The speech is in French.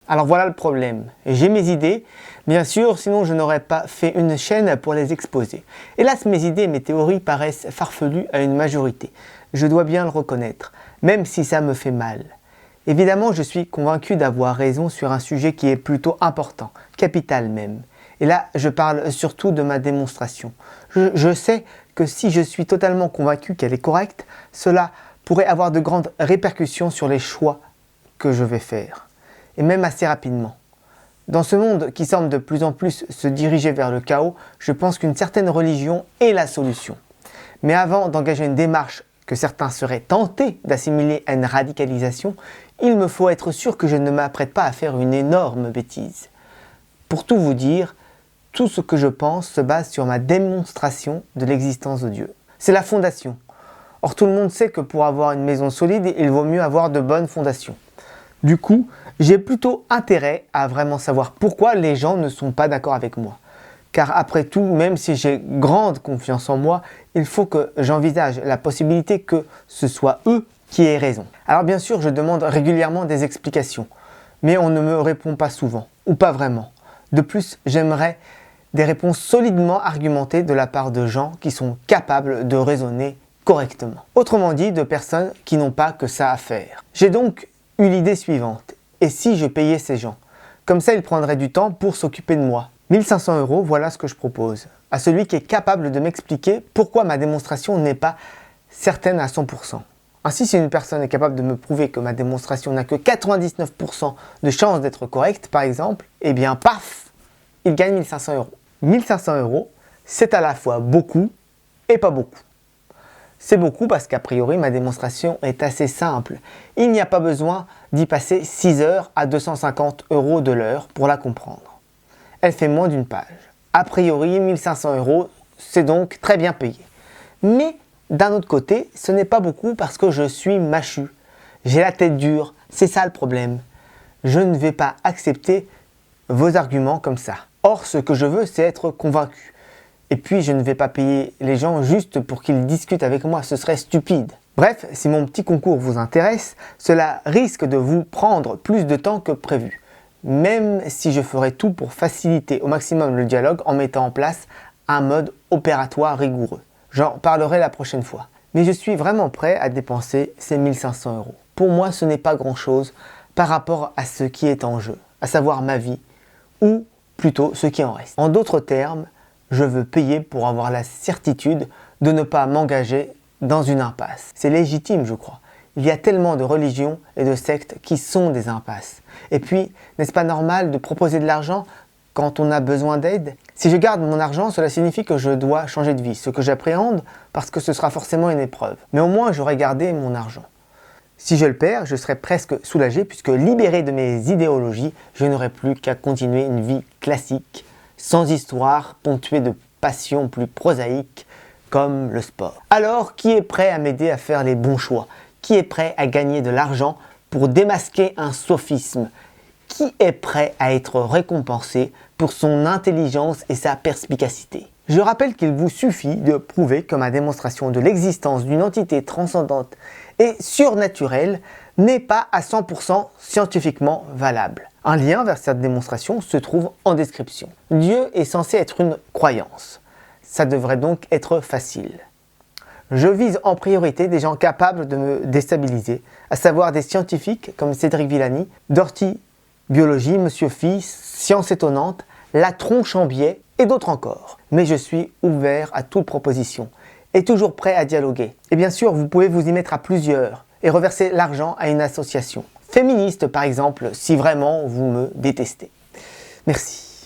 Alors voilà le problème. J'ai mes idées, bien sûr, sinon je n'aurais pas fait une chaîne pour les exposer. Hélas, mes idées et mes théories paraissent farfelues à une majorité. Je dois bien le reconnaître, même si ça me fait mal. Évidemment, je suis convaincu d'avoir raison sur un sujet qui est plutôt important, capital même. Et là, je parle surtout de ma démonstration. Je sais que si je suis totalement convaincu qu'elle est correcte, cela pourrait avoir de grandes répercussions sur les choix que je vais faire. Et même assez rapidement. Dans ce monde qui semble de plus en plus se diriger vers le chaos, je pense qu'une certaine religion est la solution. Mais avant d'engager une démarche que certains seraient tentés d'assimiler à une radicalisation, il me faut être sûr que je ne m'apprête pas à faire une énorme bêtise. Pour tout vous dire, tout ce que je pense se base sur ma démonstration de l'existence de Dieu. C'est la fondation. Or tout le monde sait que pour avoir une maison solide, il vaut mieux avoir de bonnes fondations. Du coup, j'ai plutôt intérêt à vraiment savoir pourquoi les gens ne sont pas d'accord avec moi. Car après tout, même si j'ai grande confiance en moi, il faut que j'envisage la possibilité que ce soit eux qui aient raison. Alors bien sûr, je demande régulièrement des explications, mais on ne me répond pas souvent, ou pas vraiment. De plus, j'aimerais des réponses solidement argumentées de la part de gens qui sont capables de raisonner correctement. Autrement dit, de personnes qui n'ont pas que ça à faire. J'ai donc eu l'idée suivante. Et si je payais ces gens? Comme ça, ils prendraient du temps pour s'occuper de moi. 1500 €, voilà ce que je propose. À celui qui est capable de m'expliquer pourquoi ma démonstration n'est pas certaine à 100%. Ainsi, si une personne est capable de me prouver que ma démonstration n'a que 99% de chances d'être correcte, par exemple, eh bien, paf, il gagne 1500 €. 1500 €, c'est à la fois beaucoup et pas beaucoup. C'est beaucoup parce qu'a priori, ma démonstration est assez simple. Il n'y a pas besoin d'y passer 6 heures à 250 € de l'heure pour la comprendre. Elle fait moins d'une page. A priori, 1500 €, c'est donc très bien payé. Mais d'un autre côté, ce n'est pas beaucoup parce que je suis machu. J'ai la tête dure, c'est ça le problème. Je ne vais pas accepter vos arguments comme ça. Or, ce que je veux, c'est être convaincu. Et puis, je ne vais pas payer les gens juste pour qu'ils discutent avec moi, ce serait stupide. Bref, si mon petit concours vous intéresse, cela risque de vous prendre plus de temps que prévu. Même si je ferai tout pour faciliter au maximum le dialogue en mettant en place un mode opératoire rigoureux. J'en parlerai la prochaine fois. Mais je suis vraiment prêt à dépenser ces 1500 €. Pour moi, ce n'est pas grand-chose par rapport à ce qui est en jeu, à savoir ma vie, ou plutôt ce qui en reste. En d'autres termes, je veux payer pour avoir la certitude de ne pas m'engager dans une impasse. C'est légitime, je crois. Il y a tellement de religions et de sectes qui sont des impasses. Et puis, n'est-ce pas normal de proposer de l'argent quand on a besoin d'aide? Si je garde mon argent, cela signifie que je dois changer de vie, ce que j'appréhende parce que ce sera forcément une épreuve. Mais au moins, j'aurai gardé mon argent. Si je le perds, je serai presque soulagé puisque libéré de mes idéologies, je n'aurai plus qu'à continuer une vie classique, sans histoire, ponctuée de passions plus prosaïques comme le sport. Alors, qui est prêt à m'aider à faire les bons choix? Qui est prêt à gagner de l'argent pour démasquer un sophisme? Qui est prêt à être récompensé pour son intelligence et sa perspicacité? Je rappelle qu'il vous suffit de prouver que ma démonstration de l'existence d'une entité transcendante et surnaturelle n'est pas à 100% scientifiquement valable. Un lien vers cette démonstration se trouve en description. Dieu est censé être une croyance. Ça devrait donc être facile. Je vise en priorité des gens capables de me déstabiliser, à savoir des scientifiques comme Cédric Villani, Dorty Biologie, Monsieur Phi, Science étonnante, La Tronche en biais et d'autres encore. Mais je suis ouvert à toute proposition et toujours prêt à dialoguer. Et bien sûr, vous pouvez vous y mettre à plusieurs et reverser l'argent à une association. Féministe par exemple, si vraiment vous me détestez. Merci.